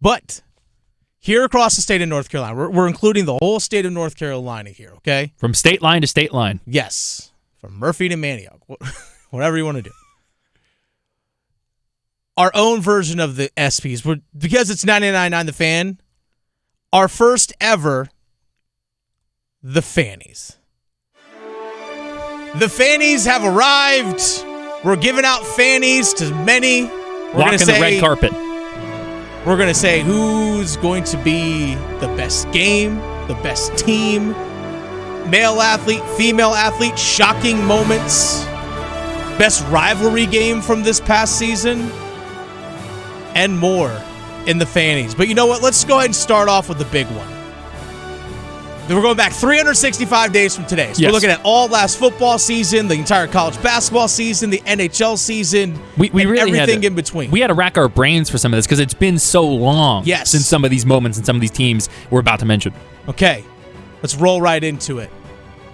But here across the state of North Carolina, we're including the whole state of North Carolina here, okay? From state line to state line. Yes. From Murphy to Manioc. Whatever you want to do. Our own version of the ESPYs, because it's 99.9 The Fan, our first ever, the Fan-ees. The Fan-ees have arrived. We're giving out Fan-ees to many. Walking the red carpet. We're going to say who's going to be the best game, the best team, male athlete, female athlete, shocking moments, best rivalry game from this past season, and more in the Fan-ees. But you know what? Let's go ahead and start off with the big one. Then we're going back 365 days from today. So yes. We're looking at all last football season, the entire college basketball season, the NHL season, we really everything in between. We had to rack our brains for some of this because it's been so long since some of these moments and some of these teams we're about to mention. Okay, let's roll right into it.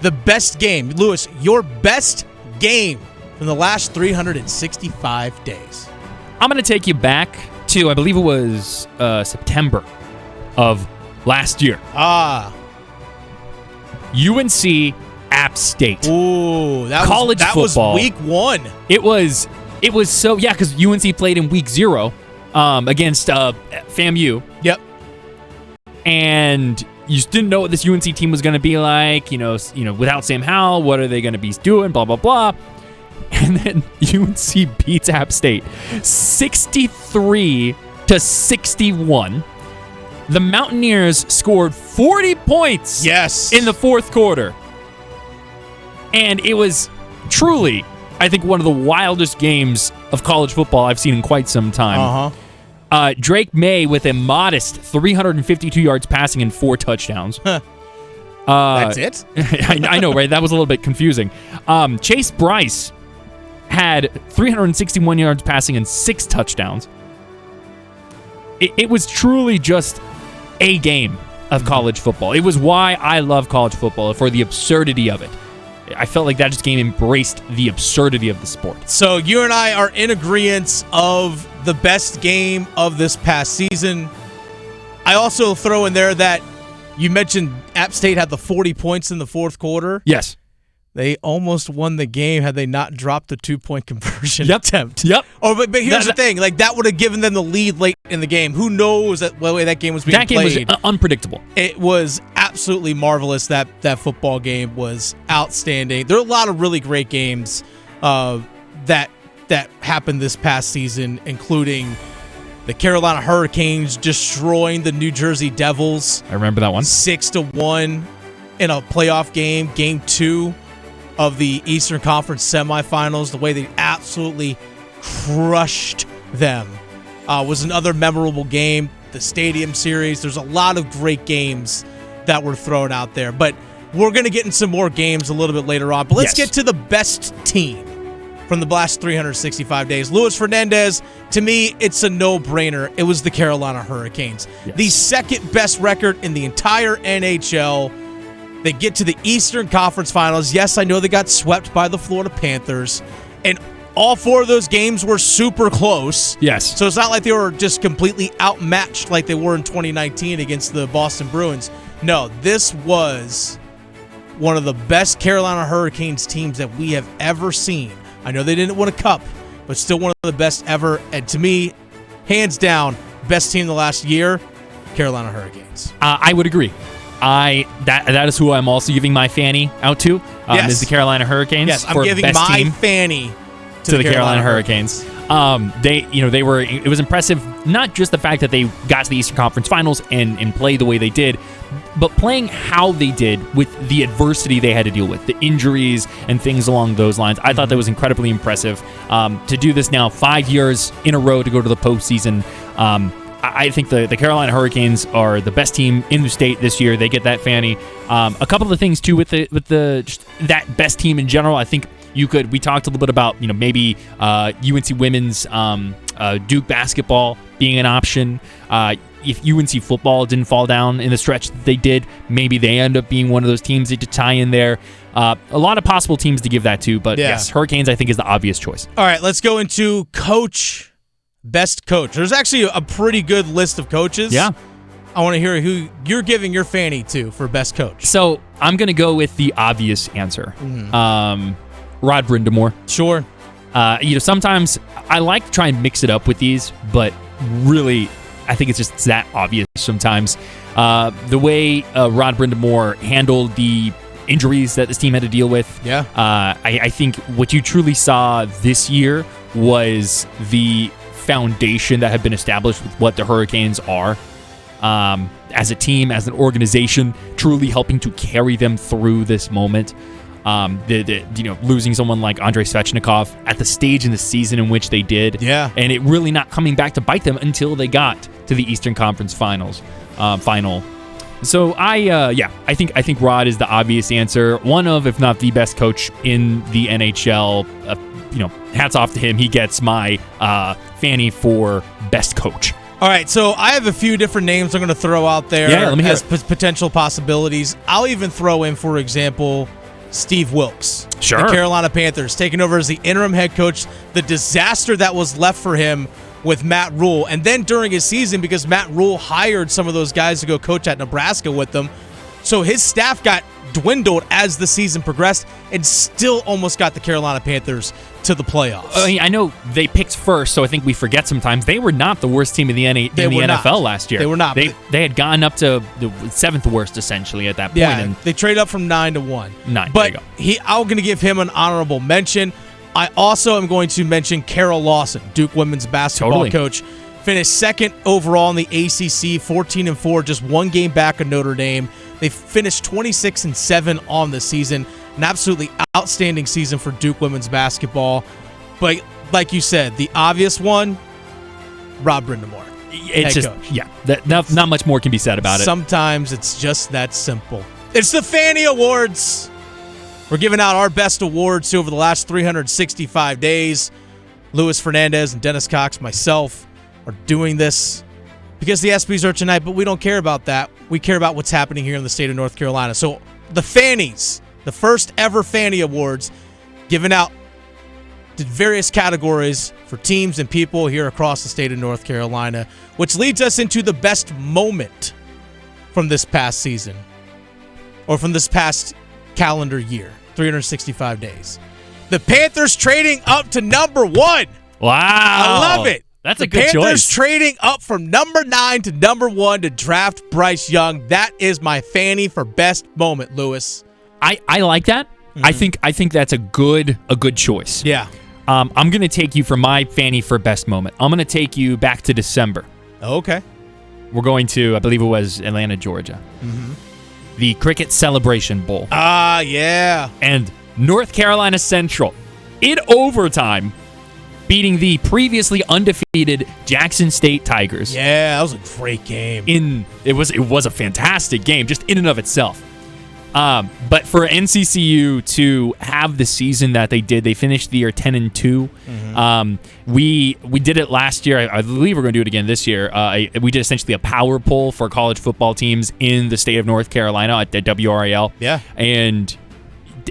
The best game. Lewis, your best game from the last 365 days. I'm going to take you back to, I believe it was September of last year. UNC App State. Ooh, that was week 1. It was so, yeah, because UNC played in week 0 against FAMU. Yep. And you just didn't know what this UNC team was going to be like. You know, without Sam Howell, what are they going to be doing? Blah blah blah. And then UNC beats App State 63-61. The Mountaineers scored 40 points in the fourth quarter. And it was truly, I think, one of the wildest games of college football I've seen in quite some time. Drake Maye with a modest 352 yards passing and 4 touchdowns. That's it? I know, right? That was a little bit confusing. Chase Bryce had 361 yards passing and 6 touchdowns. It was truly just a game of college football. It was why I love college football, for the absurdity of it. I felt like that game embraced the absurdity of the sport. So you and I are in agreement of the best game of this past season. I also throw in there that you mentioned App State had the 40 points in the fourth quarter. Yes. They almost won the game had they not dropped the 2-point conversion attempt. Yep. But here's the thing. Like, that would have given them the lead late in the game. Who knows the way that game was being played. That game was unpredictable. It was absolutely marvelous. That football game was outstanding. There are a lot of really great games that happened this past season, including the Carolina Hurricanes destroying the New Jersey Devils. I remember that one. 6-1 in a playoff game, game 2 of the Eastern Conference semifinals. The way they absolutely crushed them was another memorable game. The Stadium Series. There's a lot of great games that were thrown out there. But we're going to get in some more games a little bit later on. But let's get to the best team from the last 365 days. Luis Fernandez, to me, it's a no-brainer. It was the Carolina Hurricanes. Yes. The second best record in the entire NHL. They get to the Eastern Conference Finals. Yes, I know they got swept by the Florida Panthers. And all 4 of those games were super close. Yes. So it's not like they were just completely outmatched like they were in 2019 against the Boston Bruins. No, this was one of the best Carolina Hurricanes teams that we have ever seen. I know they didn't win a cup, but still one of the best ever. And to me, hands down, best team the last year, Carolina Hurricanes. I would agree. That is who I'm also giving my fanny out to. Is the Carolina Hurricanes. Yes, I'm giving my fanny to the Carolina Hurricanes. It was impressive, not just the fact that they got to the Eastern Conference Finals and played the way they did, but playing how they did with the adversity they had to deal with, the injuries and things along those lines. I thought that was incredibly impressive. To do this now 5 years in a row to go to the postseason, I think the Carolina Hurricanes are the best team in the state this year. They get that fanny. A couple of things too with just that best team in general. I think we talked a little bit about maybe UNC women's Duke basketball being an option. If UNC football didn't fall down in the stretch that they did, maybe they end up being one of those teams to tie in there. A lot of possible teams to give that to, but yes, Hurricanes I think is the obvious choice. All right, let's go into Coach best coach. There's actually a pretty good list of coaches. Yeah. I want to hear who you're giving your Fanny to for best coach. So I'm going to go with the obvious answer. Rod Brind'Amour. Sure. Sometimes I like to try and mix it up with these, but really, I think it's just that obvious sometimes. The way Rod Brind'Amour handled the injuries that this team had to deal with. Yeah. I think what you truly saw this year was the foundation that had been established with what the Hurricanes are. As a team, as an organization, truly helping to carry them through this moment. Losing someone like Andrei Svechnikov at the stage in the season in which they did. Yeah. And it really not coming back to bite them until they got to the Eastern Conference final. So I think Rod is the obvious answer. One of, if not the best coach in the NHL. Hats off to him. He gets my Fanny for best coach. All right, so I have a few different names I'm going to throw out there as potential possibilities. I'll even throw in, for example, Steve Wilkes. Sure. The Carolina Panthers, taking over as the interim head coach. The disaster that was left for him with Matt Rule. And then during his season, because Matt Rule hired some of those guys to go coach at Nebraska with them, so his staff got dwindled as the season progressed and still almost got the Carolina Panthers to the playoffs. I know they picked first, so I think we forget sometimes. They were not the worst team in the NFL last year. They were not. They had gone up to the seventh worst, essentially, at that point. Yeah, and they traded up from 9 to 1. 9, but there you go. I'm going to give him an honorable mention. I also am going to mention Carol Lawson, Duke women's basketball coach. Finished second overall in the ACC, 14-4, just one game back of Notre Dame. They finished 26-7 on the season. An absolutely outstanding season for Duke women's basketball. But like you said, the obvious one, Rod Brind'Amour. It's just, coach. Yeah, not much more can be said about it. Sometimes it's just that simple. It's the Fan-ees Awards. We're giving out our best awards over the last 365 days. Louis Fernandez and Dennis Cox, myself, are doing this because the ESPYs are tonight, but we don't care about that. We care about what's happening here in the state of North Carolina. So the Fan-ees, the first ever Fan-ees Awards, given out to various categories for teams and people here across the state of North Carolina, which leads us into the best moment from this past season or from this past calendar year, 365 days. The Panthers trading up to number 1. Wow. I love it. That's a good choice. The Panthers trading up from number 9 to number 1 to draft Bryce Young. That is my Fanny for best moment, Louis. I like that. Mm-hmm. I think that's a good choice. Yeah. I'm going to take you for my Fanny for best moment. I'm going to take you back to December. Okay. We're going to, I believe it was Atlanta, Georgia. Mm-hmm. The Cricket Celebration Bowl. Ah, yeah. And North Carolina Central, in overtime, beating the previously undefeated Jackson State Tigers. Yeah, that was a great game. It was a fantastic game, just in and of itself. But for NCCU to have the season that they did, they finished the year 10-2. Mm-hmm. We did it last year. I believe we're going to do it again this year. We did essentially a power poll for college football teams in the state of North Carolina at the WRAL. Yeah, and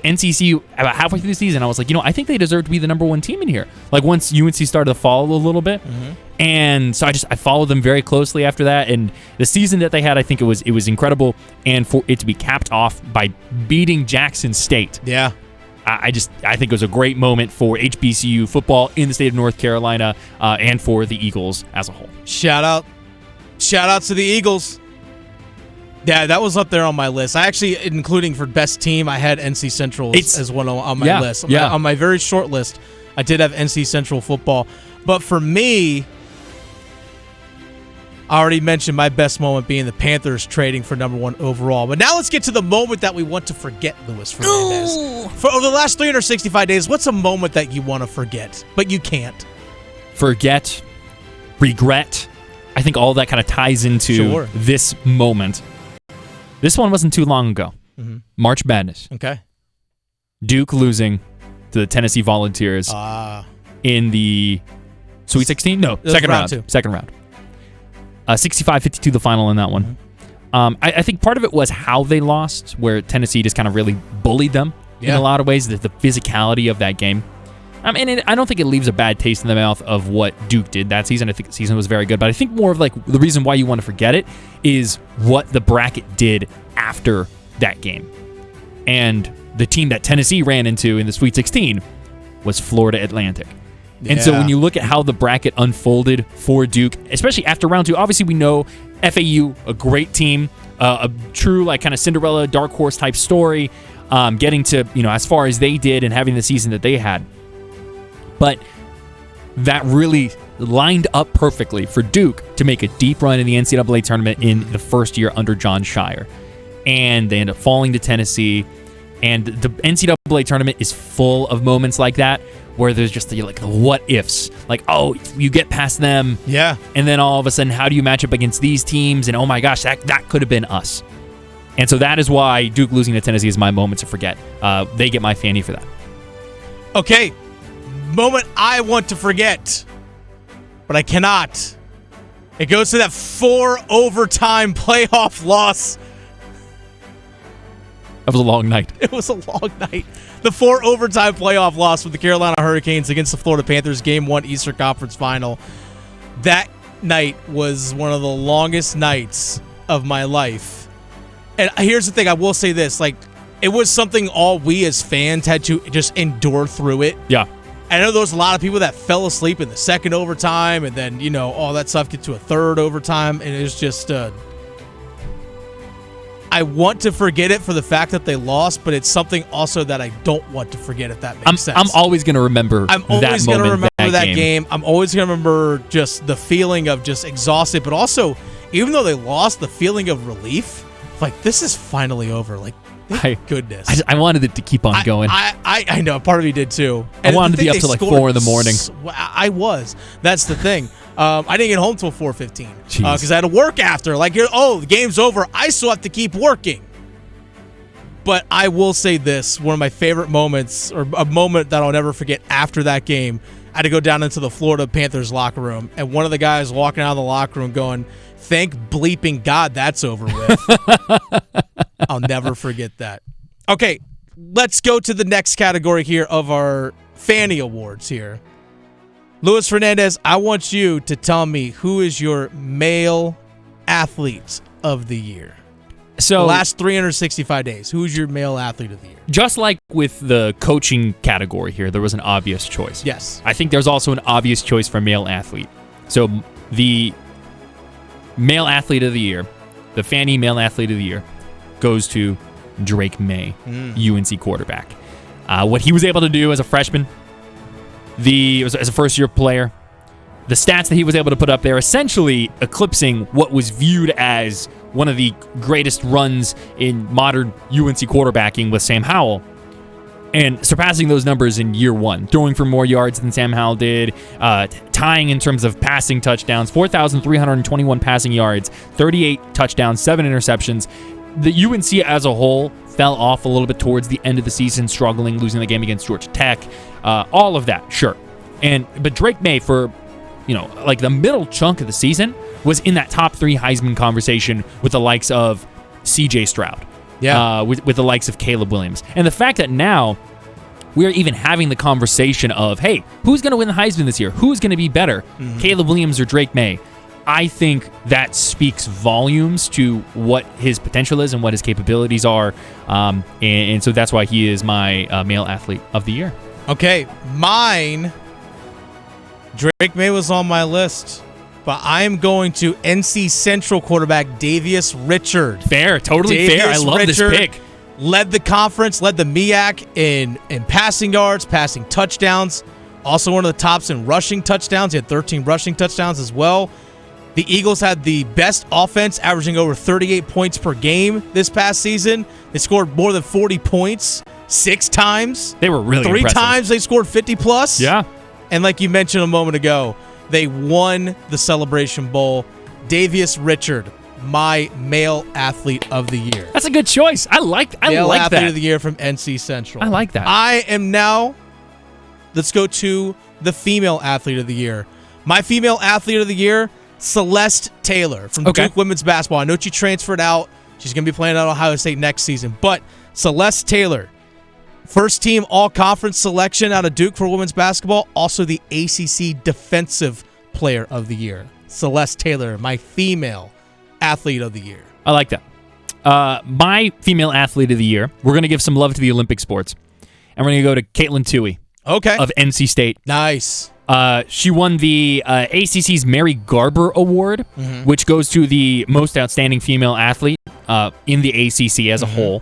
NCCU, about halfway through the season, I was like, I think they deserve to be the number 1 team in here. Like once UNC started to fall a little bit, mm-hmm. And so I followed them very closely after that. And the season that they had, I think it was incredible. And for it to be capped off by beating Jackson State, yeah, I think it was a great moment for HBCU football in the state of North Carolina and for the Eagles as a whole. Shout out to the Eagles. Yeah, that was up there on my list. I actually, including for best team, I had NC Central as one on my list. On my very short list, I did have NC Central football. But for me, I already mentioned my best moment being the Panthers trading for number 1 overall. But now let's get to the moment that we want to forget, Louis Fernandez. For over the last 365 days, what's a moment that you want to forget, but you can't? Forget, regret. I think all that kind of ties into this moment. This one wasn't too long ago. Mm-hmm. March Madness. Okay. Duke losing to the Tennessee Volunteers in the Sweet 16? No, second round. Second round. 65-52 the final in that one. Mm-hmm. I think part of it was how they lost, where Tennessee just kind of really bullied them in a lot of ways, the physicality of that game. I don't think it leaves a bad taste in the mouth of what Duke did that season. I think the season was very good, but I think more of like the reason why you want to forget it is what the bracket did after that game. And the team that Tennessee ran into in the Sweet 16 was Florida Atlantic. Yeah. And so when you look at how the bracket unfolded for Duke, especially after round 2, obviously we know FAU, a great team, a true like kind of Cinderella dark horse type story, getting to, as far as they did and having the season that they had. But that really lined up perfectly for Duke to make a deep run in the NCAA tournament in the first year under John Shire. And they end up falling to Tennessee. And the NCAA tournament is full of moments like that where there's just the what ifs. Like, oh, you get past them. Yeah. And then all of a sudden, how do you match up against these teams? And oh my gosh, that could have been us. And so that is why Duke losing to Tennessee is my moment to forget. They get my Fan-ee for that. Okay. Moment I want to forget, but I cannot. It goes to that 4 overtime playoff loss. That was a long night. It was a long night. The 4 overtime playoff loss with the Carolina Hurricanes against the Florida Panthers, Game 1 Eastern Conference Final. That night was one of the longest nights of my life. And here's the thing, I will say this, it was something all we as fans had to just endure through it. Yeah. I know there was a lot of people that fell asleep in the second overtime, and then, all that stuff get to a third overtime, and it was just, I want to forget it for the fact that they lost, but it's something also that I don't want to forget, if that makes sense. I'm always going to remember that moment, always going to remember that game. I'm always going to remember just the feeling of just exhausted, but also, even though they lost, the feeling of relief, this is finally over. Thank goodness. I wanted it to keep on going. I know. Part of me did too. And I wanted to be up till 4 in the morning. I was. That's the thing. I didn't get home till 4:15 because I had to work after. The game's over. I still have to keep working. But I will say this: one of my favorite moments, or a moment that I'll never forget after that game, I had to go down into the Florida Panthers locker room, and one of the guys walking out of the locker room going, "Thank bleeping God that's over with." I'll never forget that. Okay, let's go to the next category here of our Fan-ee Awards here. Louis Fernandez, I want you to tell me who is your male athlete of the year. So, the last 365 days, who's your male athlete of the year? Just like with the coaching category here, there was an obvious choice. Yes. I think there's also an obvious choice for male athlete. So the male athlete of the year, the Fan-ee male athlete of the year, goes to Drake Maye, UNC quarterback. What he was able to do as a freshman, as a first-year player, the stats that he was able to put up there, essentially eclipsing what was viewed as one of the greatest runs in modern UNC quarterbacking with Sam Howell, and surpassing those numbers in year 1, throwing for more yards than Sam Howell did, tying in terms of passing touchdowns, 4,321 passing yards, 38 touchdowns, 7 interceptions. The UNC as a whole fell off a little bit towards the end of the season, struggling, losing the game against Georgia Tech, all of that, sure. But Drake Maye, for the middle chunk of the season, was in that top 3 Heisman conversation with the likes of C.J. Stroud, with the likes of Caleb Williams. And the fact that now we're even having the conversation of, hey, who's going to win the Heisman this year? Who's going to be better, Caleb Williams or Drake Maye? I think that speaks volumes to what his potential is and what his capabilities are. And so that's why he is my male athlete of the year. Okay, mine, Drake Maye was on my list, but I'm going to NC Central quarterback Davius Richard. Fair, totally fair. I love this pick. Led the conference, led the MEAC in passing yards, passing touchdowns. Also one of the tops in rushing touchdowns. He had 13 rushing touchdowns as well. The Eagles had the best offense, averaging over 38 points per game this past season. They scored more than 40 points 6 times. They were really 3 impressive. times they scored 50+. Yeah. And like you mentioned a moment ago, they won the Celebration Bowl. Davius Richard, my male athlete of the year. That's a good choice. I like that. Male athlete of the year from NC Central. I like that. I am now, let's go to the female athlete of the year. My female athlete of the year, Celeste Taylor from Duke Women's Basketball. I know she transferred out. She's going to be playing at Ohio State next season. But Celeste Taylor, First team all-conference selection out of Duke for women's basketball. Also the ACC Defensive Player of the Year. Celeste Taylor, my female athlete of the year. I like that. My female athlete of the year, we're going to give some love to the Olympic sports. And we're going to go to Caitlin Toohey of NC State. Nice. She won the ACC's Mary Garber Award, which goes to the most outstanding female athlete in the ACC as a whole.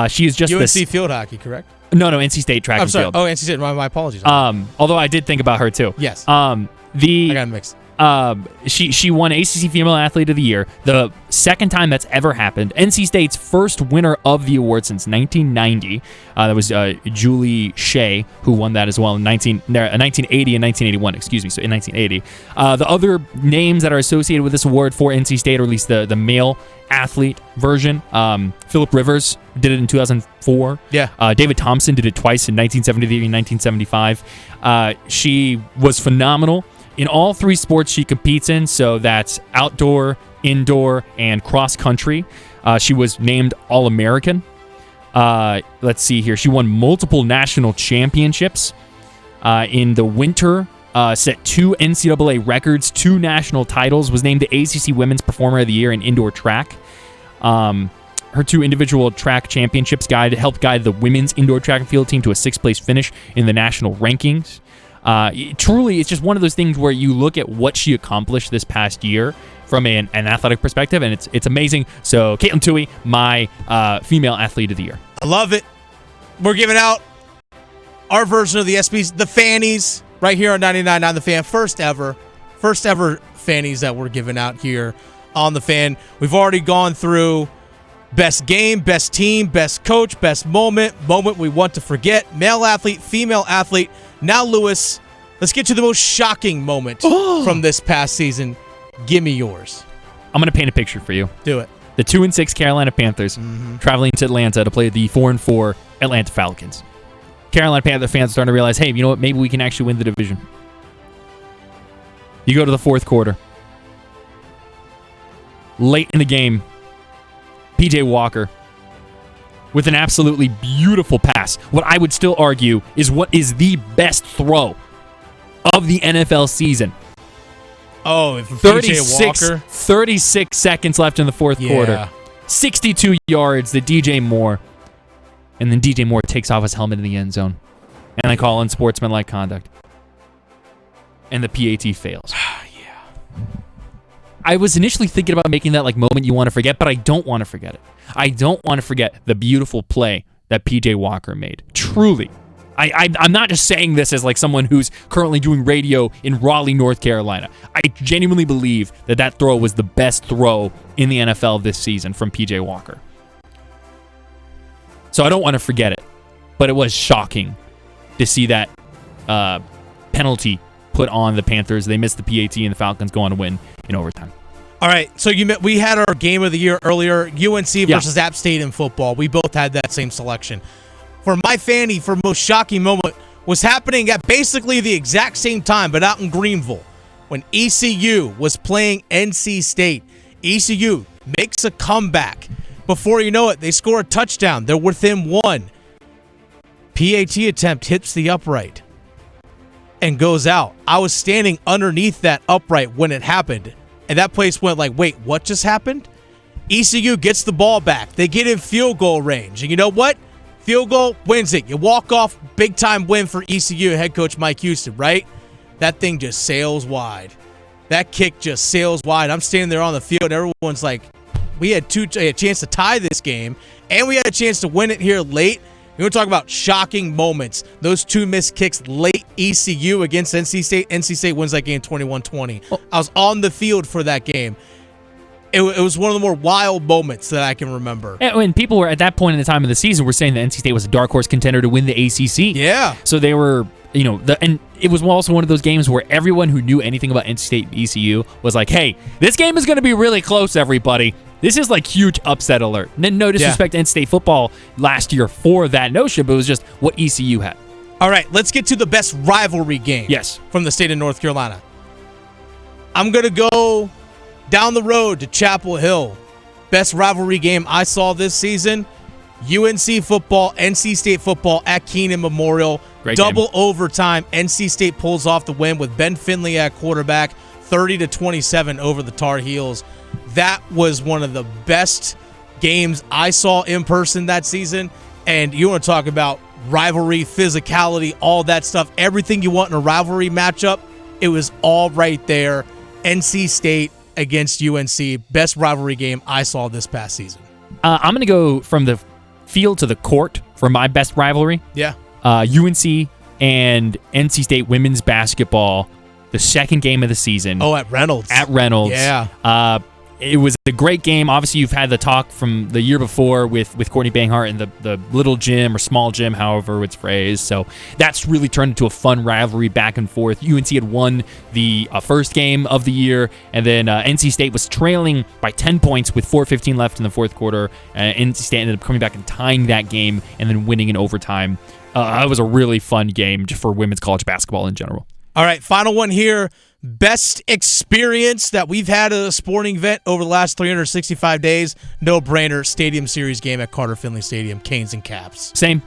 She is just UNC field hockey, correct? No, NC State track and field. Oh, NC State. My apologies. Although I did think about her too. Yes. I got mixed. She won ACC Female Athlete of the Year, the second time that's ever happened. NC State's first winner of the award since 1990. That was Julie Shea, who won that as well in 1980 and 1981. Excuse me, so in 1980. The other names that are associated with this award for NC State, or at least the male athlete version, Philip Rivers did it in 2004. Yeah. David Thompson did it twice in 1973 and 1975. She was phenomenal in all three sports she competes in, so that's outdoor, indoor, and cross-country. She was named All-American. Let's see here. She won multiple national championships. In the winter, set 2 NCAA records, 2 national titles, was named the ACC Women's Performer of the Year in indoor track. Her 2 individual track championships helped guide the women's indoor track and field team to a 6th-place finish in the national rankings. Truly, it's just one of those things where you look at what she accomplished this past year from an athletic perspective, and it's amazing. So, Caitlin Toohey, my female athlete of the year. I love it. We're giving out our version of the ESPYs, the Fan-ees, right here on 99.9 The Fan. First ever Fan-ees that we're giving out here on The Fan. We've already gone through best game, best team, best coach, best moment we want to forget, male athlete, female athlete. Now, Lewis, let's get to the most shocking moment from this past season. Give me yours. I'm going to paint a picture for you. Do it. The 2-6 Carolina Panthers traveling to Atlanta to play the 4-4 Atlanta Falcons. Carolina Panther fans are starting to realize, hey, you know what? Maybe we can actually win the division. You go to the fourth quarter. Late in the game, PJ Walker with an absolutely beautiful pass. What I would still argue is what is the best throw of the NFL season. Oh, if PJ Walker. 36 seconds left in the fourth quarter. 62 yards to DJ Moore. And then DJ Moore takes off his helmet in the end zone. And I call unsportsmanlike conduct. And the PAT fails. I was initially thinking about making that like moment you want to forget, but I don't want to forget it. I don't want to forget the beautiful play that PJ Walker made. Truly. I'm not just saying this as like someone who's currently doing radio in Raleigh, North Carolina. I genuinely believe that throw was the best throw in the NFL this season from PJ Walker. So I don't want to forget it, but it was shocking to see that penalty put on the Panthers. They missed the PAT, and the Falcons go on to win in overtime. All right, so we had our game of the year earlier, UNC versus App State in football. We both had that same selection. For my Fan-ee, for most shocking moment, was happening at basically the exact same time, but out in Greenville, when ECU was playing NC State. ECU makes a comeback. Before you know it, they score a touchdown. They're within 1. PAT attempt hits the upright and goes out. I was standing underneath that upright when it happened, and that place went like, wait, what just happened? ECU gets the ball back. They get in field goal range. And you know what? Field goal wins it. You walk off, big-time win for ECU head coach Mike Houston, right? That thing just sails wide. That kick just sails wide. I'm standing there on the field, and everyone's like, we had a chance to tie this game, and we had a chance to win it here late. We're going to talk about shocking moments. Those 2 missed kicks late, ECU against NC State. NC State wins that game 21-20. I was on the field for that game. It was one of the more wild moments that I can remember. And when people were at that point in the time of the season were saying that NC State was a dark horse contender to win the ACC. Yeah. So they were, and it was also one of those games where everyone who knew anything about NC State and ECU was like, hey, this game is going to be really close, everybody. This is like huge upset alert. And no disrespect to NC State football last year for that notion, but it was just what ECU had. All right, let's get to the best rivalry game from the state of North Carolina. I'm going to go down the road to Chapel Hill. Best rivalry game I saw this season UNC football, NC State football at Kenan Memorial. Great Double game. overtime. NC State pulls off the win with Ben Finley at quarterback, 30-27 over the Tar Heels. That was one of the best games I saw in person that season. And you want to talk about rivalry, physicality, all that stuff, everything you want in a rivalry matchup, it was all right there. NC State against UNC, best rivalry game I saw this past season. I'm going to go from the field to the court for my best rivalry. Yeah. UNC and NC State women's basketball, the second game of the season. Oh, at Reynolds. Yeah. It was a great game. Obviously, you've had the talk from the year before with Courtney Banghart and the little gym or small gym, however it's phrased. So that's really turned into a fun rivalry back and forth. UNC had won the first game of the year, and then NC State was trailing by 10 points with 4:15 left in the fourth quarter. NC State ended up coming back and tying that game and then winning in overtime. It was a really fun game just for women's college basketball in general. All right, final one here. Best experience that we've had at a sporting event over the last 365 days. No-brainer, Stadium Series game at Carter Finley Stadium, Canes and Caps. Same.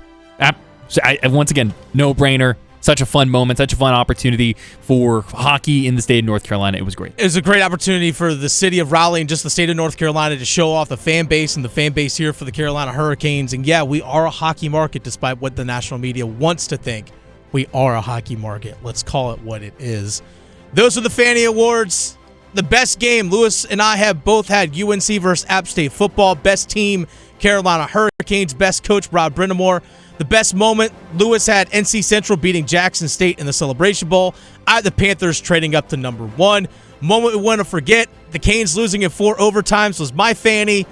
Once again, no-brainer. Such a fun moment, such a fun opportunity for hockey in the state of North Carolina. It was great. It was a great opportunity for the city of Raleigh and just the state of North Carolina to show off the fan base and the fan base here for the Carolina Hurricanes. And yeah, we are a hockey market despite what the national media wants to think. We are a hockey market. Let's call it what it is. Those are the Fan-ees Awards. The best game, Lewis and I have both had UNC versus App State football. Best team, Carolina Hurricanes. Best coach, Brind'Amour. The best moment, Lewis had NC Central beating Jackson State in the Celebration Bowl. I had the Panthers trading up to number 1. Moment we want to forget, the Canes losing in 4 overtimes was my Fan-ee.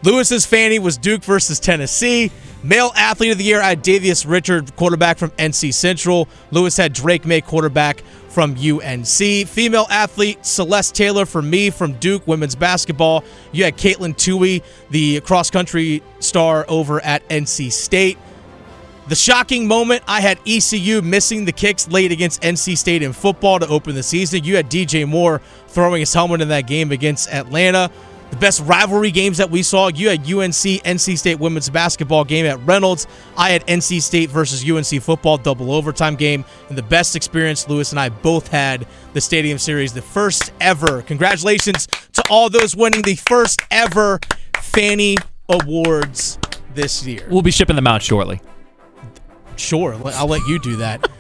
Lewis's Fan-ee was Duke versus Tennessee. Male Athlete of the Year, I had Davius Richard, quarterback from NC Central. Lewis had Drake Maye, quarterback from UNC. Female athlete, Celeste Taylor for me from Duke women's basketball. You had Caitlin Toohey, the cross-country star over at NC State. The shocking moment, I had ECU missing the kicks late against NC State in football to open the season. You had DJ Moore throwing his helmet in that game against Atlanta. The best rivalry games that we saw, you had UNC, NC State women's basketball game at Reynolds. I had NC State versus UNC football double overtime game. And the best experience, Lewis and I both had the Stadium Series, the first ever. Congratulations to all those winning the first ever Fan-ees Awards this year. We'll be shipping them out shortly. Sure, I'll let you do that.